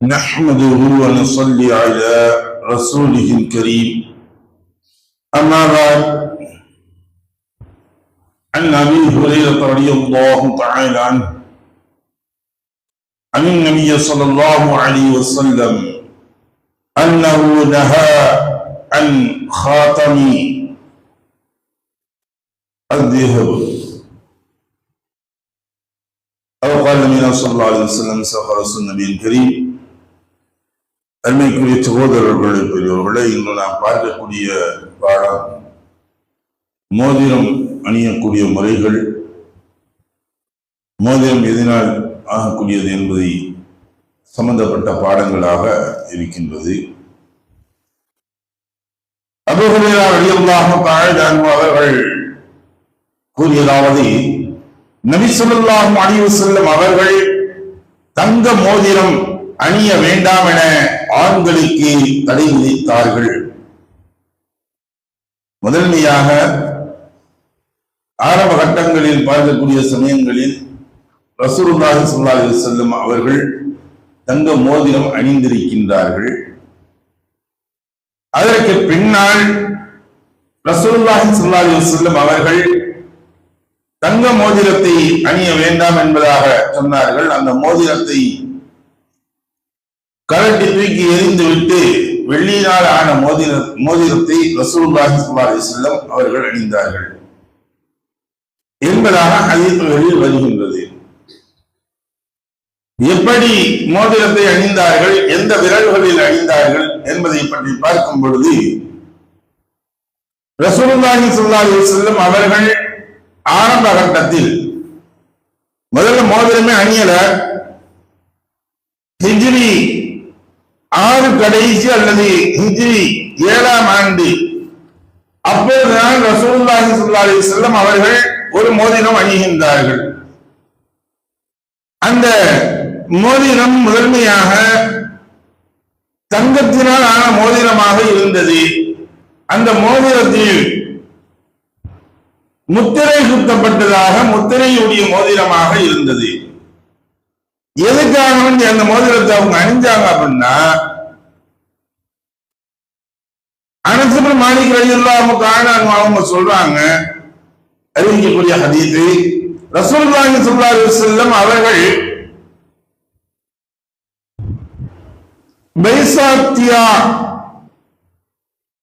نحمده ونصلي على رسوله الكريم أما بعد عن أبي هريرة رضي الله تعالى عنه عن النبي صلى الله عليه وسلم أنه نهى عن خاتم الذهب أو قال النبي صلى الله عليه وسلم سخر النبي الكريم. அருமைக்குரிய சகோதரர்களே, பெரியவர்களே, இன்று நாம் பார்க்கக்கூடிய பாடம் மோதிரம் அணியக்கூடிய முறைகள், மோதிரம் எதனால் ஆகக்கூடியது என்பதை சம்பந்தப்பட்ட பாடங்களாக இருக்கின்றது. அபூ ஹுரைரா ரலியல்லாஹு தஆலா அன்ஹு அவர்கள் கூறியதாவது, நபி ஸல்லல்லாஹு அலைஹி வஸல்லம் அவர்கள் தங்க மோதிரம் அணிய வேண்டாம் என ஆண்களுக்கு தடை விதித்தார்கள். முதன்மையாக ஆரம்ப கட்டங்களில் பார்க்கக்கூடிய சமயங்களில் ரசூலுல்லாஹி ஸல்லல்லாஹு அலைஹி வஸல்லம் அவர்கள் தங்க மோதிரம் அணிந்திருக்கின்றார்கள். அதற்கு பின்னால் ரசூலுல்லாஹி ஸல்லல்லாஹு அலைஹி வஸல்லம் அவர்கள் தங்க மோதிரத்தை அணிய வேண்டாம் என்பதாக சொன்னார்கள். அந்த மோதிரத்தை கரட்டி தூக்கி எறிந்துவிட்டு வெள்ளியினால் ஆன மோதிரத்தை ரசூலுல்லாஹி ஸல்லல்லாஹு அலைஹி வஸல்லம் அவர்கள் அணிந்தார்கள் என்பதாக ஹதீஸ்களில் வருகின்றது. எப்படி மோதிரத்தை அணிந்தார்கள், எந்த விரல்களில் அணிந்தார்கள் என்பதை பற்றி பார்க்கும் பொழுது ரசூலுல்லாஹி ஸல்லல்லாஹு அலைஹி வஸல்லம் அவர்கள் ஆரம்ப கட்டத்தில் முதல்ல மோதிரமே அணியல. ஹிஜ்ரி 6 கடைசி அல்லது ஹிஜ்ரி 7ஆம் ஆண்டு அப்போதுதான் ரசூலுல்லாஹி ஸல்லல்லாஹு அலைஹி வஸல்லம் அவர்கள் ஒரு மோதிரம் அணிகின்றார்கள். அந்த மோதிரம் முதன்மையாக தங்கத்தினால் ஆன மோதிரமாக இருந்தது. அந்த மோதிரத்தில் முத்திரை குத்தப்பட்டதாக முத்திரையுடைய மோதிரமாக இருந்தது. எதுக்காக அந்த மோதிரத்தை அவங்க அணிஞ்சாங்க அப்படின்னா, அனஸ் இப்னு மாலிக் ரலியல்லாஹு தஆலா அவங்க சொல்றாங்க, அறிவிக்கக்கூடிய ஹதீஸ், ரசூலுல்லாஹி ஸல்லல்லாஹு அலைஹி வஸல்லம் அவர்கள் பைசாத்தியா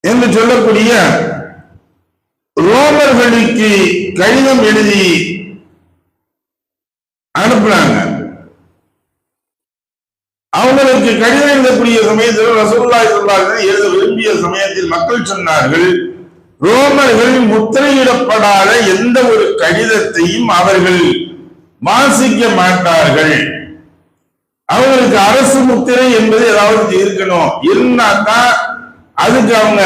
என்று சொல்லக்கூடிய ரோமர்களுக்கு கடிதம் எழுதி அனுப்புனாங்க. அவங்களுக்கு கடிதம் எழுதக்கூடிய சமயத்தில் ரசூலுல்லாஹி ஸல்லல்லாஹு அலைஹி வஸல்லம் எழுத விரும்பிய சமயத்தில் மக்கள் சொன்னார்கள், ரோமர்கள் முத்திரையிடப்படாத எந்த ஒரு கடிதத்தையும் அவர்கள் வாசிக்க மாட்டார்கள். அவங்களுக்கு அரசு முத்திரை என்பது ஏதாவது இருக்கணும், இருந்தாதான் அதுக்கு அவங்க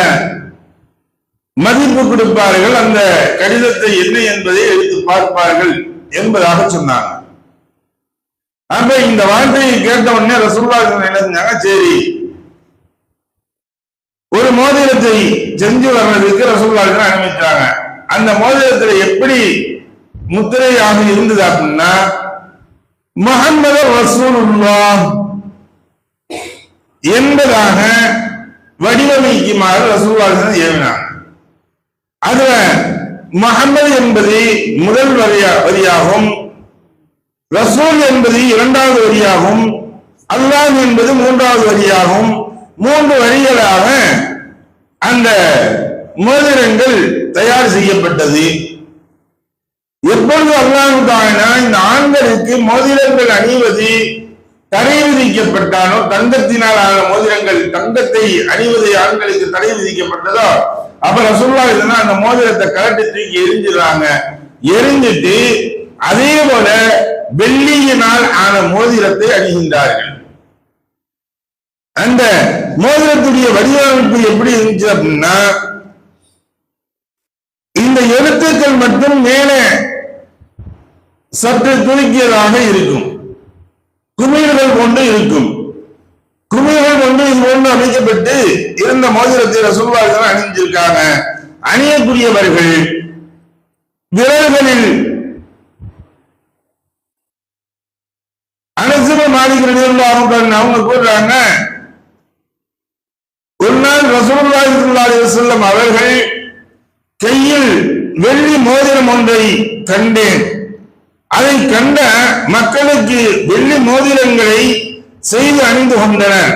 மதிப்பு கொடுப்பார்கள், அந்த கடிதத்தை என்ன என்பதை எடுத்து பார்ப்பார்கள் என்பதாக சொன்னாங்க. அப்ப இந்த வார்த்தையை கேட்ட உடனே ரசூலுல்லாஹி என்ன செஞ்சாங்க, சரி ஒரு மோதிரத்தை செஞ்சு வர்றதுக்கு ரசூலுல்லாஹி அனுமதிச்சாங்க. அந்த மோதிரத்துல எப்படி முத்திரையாக இருந்தது அப்படின்னா, முஹம்மது ரசூலுல்லாஹ் என்பதாக வடிவமைக்குமாறு ரசூலுல்லாஹி ஏவினாங்க. அதுல முஹம்மது என்பது முதல் வரியாகும், ரசூல் என்பது 2வது வரியாகும், அல்லாஹ் என்பது 3வது வரியாகும். 3 வரிகளாக அந்த மோதிரங்கள் தயார் செய்யப்பட்டது. எப்பொழுது அல்லாஹ் தஆலா இந்த ஆண்களுக்கு மோதிரங்கள் அணிவது தடை விதிக்கப்பட்டானோ, தங்கத்தினால் ஆன மோதிரங்கள், தங்கத்தை அணிவதை ஆண்களுக்கு தடை விதிக்கப்பட்டதோ, அப்ப ரசூலுல்லாஹி அந்த மோதிரத்தை கலட்டி தூக்கி எரிஞ்சிடறாங்க. எரிஞ்சிட்டு அதே போல வெள்ளியினால் ஆன மோதிரத்தை அணிகின்றார்கள். அந்த மோதிரத்துடைய வடிவமைப்பு எப்படி இருந்துச்சு அப்படின்னா, இந்த எழுத்துக்கள் மட்டும் மேலே சற்று துருக்கியதாக இருக்கும், குமிழ்கள் கொண்டு இருக்கும். குமிழ்கள் கொண்டு இது போன்று அமைக்கப்பட்டு இருந்த மோதிரத்தை ரசூலுல்லாஹி அணிஞ்சிருக்காங்க. அணியக்கூடியவர்கள் விரல்களில் அனஸ் இப்னு மாலிக் ரலியல்லாஹு அன்ஹு அவங்க கூறுறாங்க, ஒரு நாள் ரசூலுல்லாஹி ஸல்லல்லாஹு அலைஹி வஸல்லம் அவர்கள் கையில் வெள்ளி மோதிரம் ஒன்றை கண்டேன். அதை கண்ட மக்களுக்கு வெள்ளி மோதிரங்களை செய்து அணிந்து கொண்டனர்.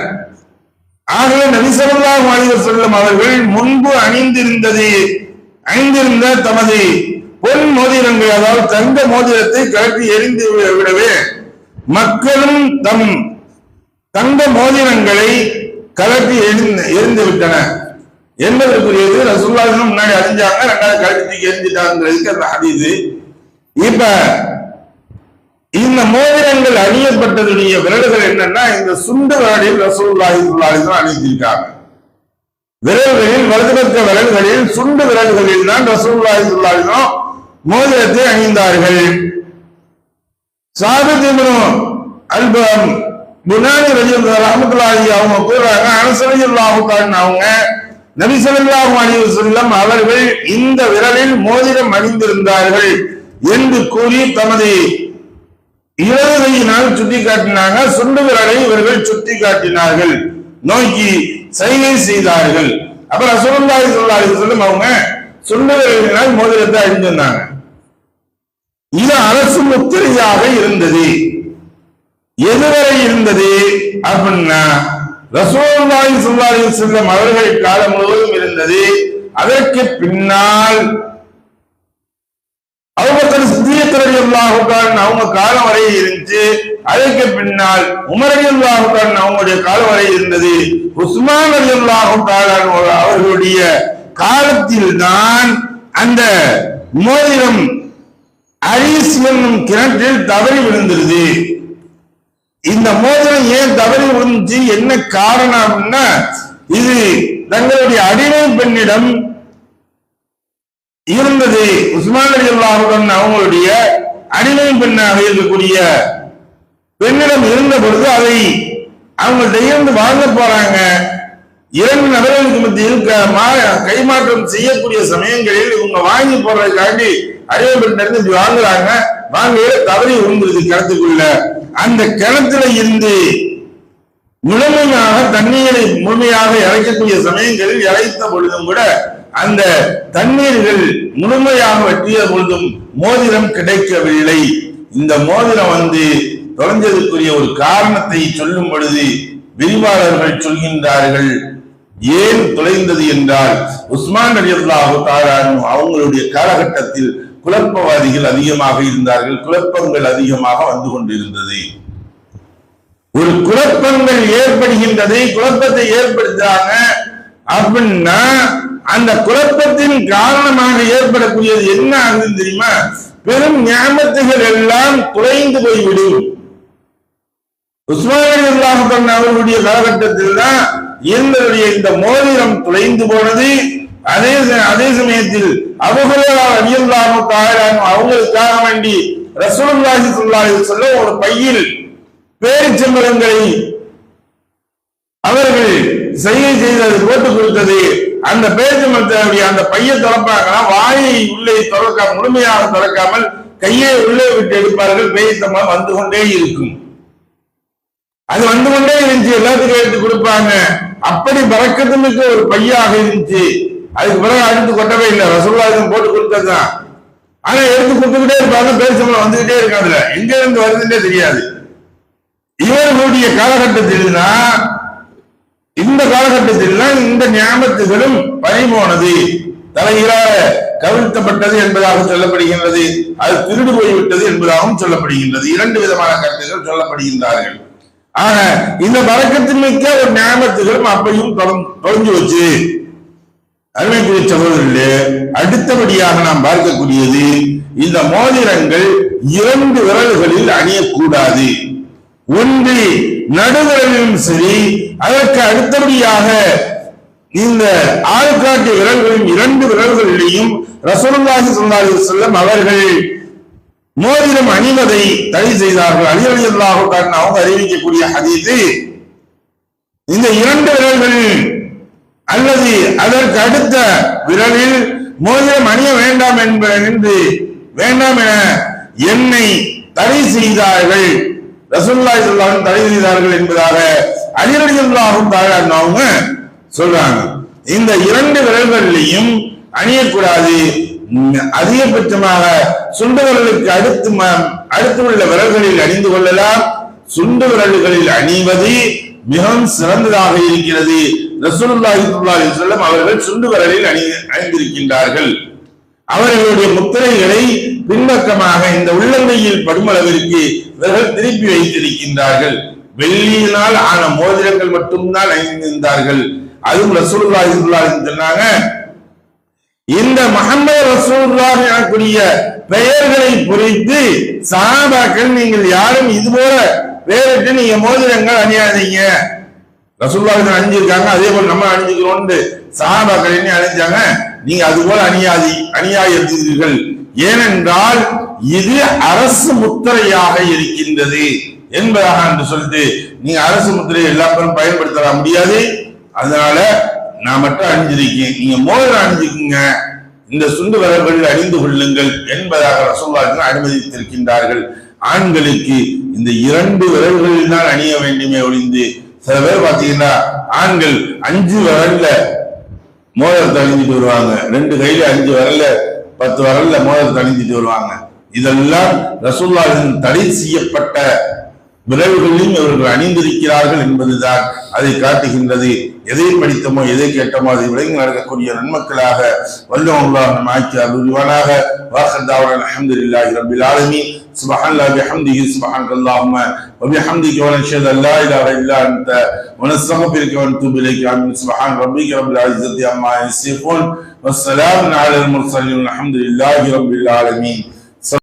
ஆகவே நபி ஸல்லல்லாஹு அலைஹி வஸல்லம் அவர்கள் முன்பு அணிந்திருந்த தமது பொன் மோதிரங்கள், அதாவது தங்க மோதிரத்தை கழற்றி எரிந்து விடவே மக்களும் தம் தங்க மோதிரங்களை கழற்றி எரிந்து விட்டனர் என்பதற்குரியது. ரசூலுல்லாஹி முன்னாடி அறிஞ்சாங்க, ரெண்டாவது கழட்டி எரிஞ்சிட்டாங்கிறதுக்கு அந்த ஹதீஸ். இப்ப இந்த மோதிரங்கள் அணியப்பட்டதுடைய விரல்கள் என்னன்னா, இந்த சுண்டு விரலில் ரசூலுல்லாஹி ஸல்லல்லாஹு அலைஹி வஸல்லம் அணிந்திருக்காங்க. விரல்களில் வலதுபக்க விரல்களில் சுண்டு விரல்களில் தான் ரசூலுல்லாஹி ஸல்லல்லாஹு அலைஹி வஸல்லம் மோதிரத்தை அணிந்தார்கள். சாபித் இப்னு அல்-புனானி ரஹ்மத்துல்லாஹி அவங்க கூறுறாங்க, அனஸ் ரலியல்லாஹு தஆலா அவங்க நபி ஸல்லல்லாஹு அலைஹி வஸல்லம் அவர்கள் இந்த விரலில் மோதிரம் அணிந்திருந்தார்கள் என்று கூறி தமது இடது கையினால் சுட்டி காட்டினாங்க. சுண்டு விரலை இவர்கள் சுட்டி காட்டினார்கள், நோக்கி சைகை செய்தார்கள். அப்ப ரசூலுல்லாஹி ஸல்லல்லாஹு அலைஹி வஸல்லம் அவங்க சுண்டு விரலினால் மோதிரத்தை அணிந்திருந்தாங்க. இது அரசு முத்திரையாக இருந்தது. எதுவரை இருந்தது அப்படின்னா, ரசூலுல்லாஹி ஸல்லல்லாஹு அலைஹி வஸல்லம் அவர்கள் காலம் முழுவதும் இருந்தது. அதற்கு பின்னால் அபூபக்கர் சித்தீக் ரலியல்லாஹு தஆலா அவங்க காலம் வரை இருந்துச்சு. அதற்கு பின்னால் உமர் ரலியல்லாஹு தஆலா அவங்களுடைய காலம் வரை இருந்தது. உஸ்மான் ரலியல்லாஹு தஆலா அவர்களுடைய காலத்தில் தான் அந்த மோதிரம் அரிஸ் என்னும் கிணற்றில் தவறி விழுந்துருது. இந்த மோதிரம் ஏன் தவறி விழுந்துச்சு, என்ன காரணம் அப்படின்னா, இது தங்களுடைய அடிமை பெண்ணிடம் இருந்தது. உஸ்மான் ரலியல்லாஹு அன்ஹு அவங்களுடைய அடிமை பெண்ணாக இருக்கக்கூடிய பெண்ணிடம் இருந்த பொழுது அதை அவங்கள்ட்ட இருந்து வாங்க போறாங்க. இரண்டு நபர்களுக்கு மத்தியில் கைமாற்றம் செய்யக்கூடிய சமயங்களில் இவங்க வாங்கி போறதுக்காண்டி அடிமை பெண்ணிலிருந்து வாங்குறாங்க. வாங்க தவறி விழுந்துருது கிணத்துக்குள்ள. அந்த கிணத்துல இருந்து முழுமையாக தண்ணீரை முழுமையாக இறைக்கக்கூடிய சமயங்களில் இறைத்த பொழுதும் கூட அந்த தண்ணீர்கள் முழுமையாக வெட்டிய பொழுதும் மோதிரம் கிடைக்கவில்லை. இந்த மோதிரம் தொலைஞ்சதுக்குரிய ஒரு காரணத்தை சொல்லும் பொழுது விரிவாளர்கள் சொல்கின்றார்கள், ஏன் தொலைந்தது என்றால், உஸ்மான் ரலியல்லாஹு தஆலா அவங்களுடைய காலகட்டத்தில் குழப்பவாதிகள் அதிகமாக இருந்தார்கள். குழப்பங்கள் அதிகமாக வந்து கொண்டிருந்தது. ஒரு குழப்பங்கள் ஏற்படுகின்றது. குழப்பத்தை ஏற்படுத்தாங்க அப்படின்னா அந்த குழப்பத்தின் காரணமாக ஏற்படக்கூடியது என்ன ஆகுது தெரியுமா? பெரும் ஞாபகத்துகள் எல்லாம் குறைந்து போய்விடும். உஸ்மான் ரலியல்லாஹு தஆலா அவர்களுடைய காலகட்டத்தில் தான் இந்த மோதிரம் தொலைந்து போனது. அதே சமயத்தில் அபூ ஹுரைரா ரலியல்லாஹு தஆலா அவங்களுக்காக வேண்டி ரசூலுல்லாஹி ஸல்லல்லாஹு அலைஹி வஸல்லம் ஒரு பையில் பேரிச்சம்பழங்களை அவர்கள் செய்கை செய்தது போட்டு கொடுத்தது. அந்த பேரிச்சம்பழத்தை அந்த பையை திறப்பாங்கன்னா வாயை உள்ளே முழுமையாக திறக்காமல் கையை உள்ளே விட்டு எடுப்பார்கள். பேரிச்சம்பழம் வந்து கொண்டே இருக்கும். அது வந்து கொண்டே இருந்துச்சு, எல்லாத்துக்கும் எடுத்து கொடுப்பாங்க. அப்படி பரக்கத்து மிக்க ஒரு பையாக இருந்துச்சு. அதுக்கு பிறகு அடுத்து கொட்டவே இல்லை, ரசூலுல்லாஹி போட்டு கொடுத்ததுதான். ஆனா எடுத்து கொடுத்துக்கிட்டே இருப்பாங்க, பேரிச்சம்பழம் வந்துகிட்டே இருக்காதுல, எங்க இருந்து வருதுன்னே தெரியாது. இவர்களுடைய காலகட்டத்தில் தான் இந்த காலகட்டத்தில் தான் இந்த ஞாபகத்துகளும் பறிபோனது, தலைகீழாக கவிழ்த்தப்பட்டது என்பதாக சொல்லப்படுகின்றது. அது திருடு போய்விட்டது என்பதாகவும் சொல்லப்படுகின்றது. இரண்டு விதமான கருத்துக்கள் சொல்லப்படுகின்றார்கள். ஆக இந்த பரக்கத்தில் மிக்க ஒரு ஞாபகத்துகளும் அப்பையும் தொலைஞ்சு வச்சு. அருமைக்குரிய சகோதரர்களே, அடுத்தபடியாக நாம் பார்க்கக்கூடியது, இந்த மோதிரங்கள் இரண்டு விரல்களில் அணியக்கூடாது. ஒன்று நடுவிரலிலும் சரி, அதற்கு அடுத்தபடியாக இந்த ஆள்காட்டி விரல்களின் இரண்டு விரல்களிலேயும் ரசூலுல்லாஹி ஸல்லல்லாஹு அலைஹி வஸல்லம் அவர்கள் மோதிரம் அணிவதை தடை செய்தார்கள். அலி ரலியல்லாஹு தஆலா அவங்க அறிவிக்கக்கூடிய ஹதீஸ், இந்த இரண்டு விரல்களில் அல்லது அதற்கு அடுத்த விரலில் மோதிரம் அணிய வேண்டாம் என்று வேண்டாம் என என்னை தடை செய்தார்கள் ரசூலுல்லாஹி ஸல்லல்லாஹு அலைஹி வஸல்லம் தடை செய்தார்கள் என்பதாக அலி ரலியல்லாஹு தஆலா அவங்க சொல்றாங்க. இந்த இரண்டு விரல்களிலையும் அணியக்கூடாது. அதிகபட்சமாக சுண்டு விரலுக்கு அடுத்து உள்ள விரல்களில் அணிந்து கொள்ளலாம். சுண்டு விரல்களில் அணிவது மிகவும் சிறந்ததாக இருக்கிறது. ரசூலுல்லாஹி ஸல்லல்லாஹு அலைஹி வஸல்லம் அவர்கள் சுண்டு விரலில் அணிந்திருக்கின்றார்கள். அவர்களுடைய முத்திரைகளை பின்பக்கமாக இந்த உள்ளங்கையில் படும் அளவிற்கு இவர்கள் திருப்பி வைத்திருக்கின்றார்கள். வெள்ளியினால் ஆன மோதிரங்கள் மட்டும்தான் அணிந்திருந்தார்கள். அதுவும் ரசூலுல்லாஹி ஸல்லல்லாஹு அலைஹி வஸல்லம் சொன்னாங்க, இந்த முஹம்மது ரசூலுல்லாஹி எனக்கூடிய பெயர்களை குறித்து சஹாபாக்கள் நீங்கள் யாரும் இது போல வேறிட்டு நீங்க மோதிரங்கள் அணியாதீங்க. ரசூலுல்லாஹி அணிஞ்சிருக்காங்க, அதே போல நம்ம அணிஞ்சுக்கிறோம். சஹாபாக்கள் என்ன அணிஞ்சாங்க, நீங்க அது போல அணியாதீர்கள். ஏனென்றால் இது அரசு முத்திரையாக இருக்கின்றது என்பதாக என்று சொல்லிட்டு நீங்க அரசு முத்திரையை எல்லா பேரும் பயன்படுத்த முடியாது. அதனால நான் மட்டும் அணிஞ்சிருக்கேன், நீங்க மோதிரம் அணிஞ்சுக்குங்க, இந்த சுண்டு விரல்களில் அணிந்து கொள்ளுங்கள் என்பதாக ரசூலுல்லாஹி அனுமதித்திருக்கின்றார்கள். ஆண்களுக்கு இந்த இரண்டு விரல்களில் தான் அணிய வேண்டுமே ஒழிந்து, சில பேர் பாத்தீங்கன்னா ஆண்கள் 5 விரல்ல மோதிரத்தை அணிஞ்சிட்டு வருவாங்க, 2 கையில 5 விரல்ல 10 விரல்ல மோதிரத்தை அணிஞ்சிட்டு வருவாங்க. இதெல்லாம் ரசூலுல்லாஹின் தடை செய்யப்பட்ட விரல்களிலும் இவர்கள் அணிந்திருக்கிறார்கள் என்பதுதான் அதை காட்டுகின்றது. எதை படித்தமோ எதை கேட்டமோ அதை விளங்கி நடக்கக்கூடிய நன்மக்களாக வல்லல்லாஹு நம் ஆக்கி அருள்வானாக. வாஹர்தாவன் அல்ஹம்துலில்லாஹி ரப்பில் ஆலமீன். சுப்ஹானல்லாஹி வபிஹம்திஹி சுப்ஹானல்லாஹும்ம வபிஹம்திஹி வ நஷ்ஹது அல்லா இலாஹா இல்லா அன்த வ நஸ்தக்ஃபிருக வ நதூபு இலைக. ஆமீன். சுப்ஹான ரப்பிக ரப்பில் இஸ்ஸத்தி அம்மா யசிஃபூன் வஸ்ஸலாமு அலல் முர்ஸலீன். அல்ஹம்துலில்லாஹி ரப்பில் ஆலமீன்.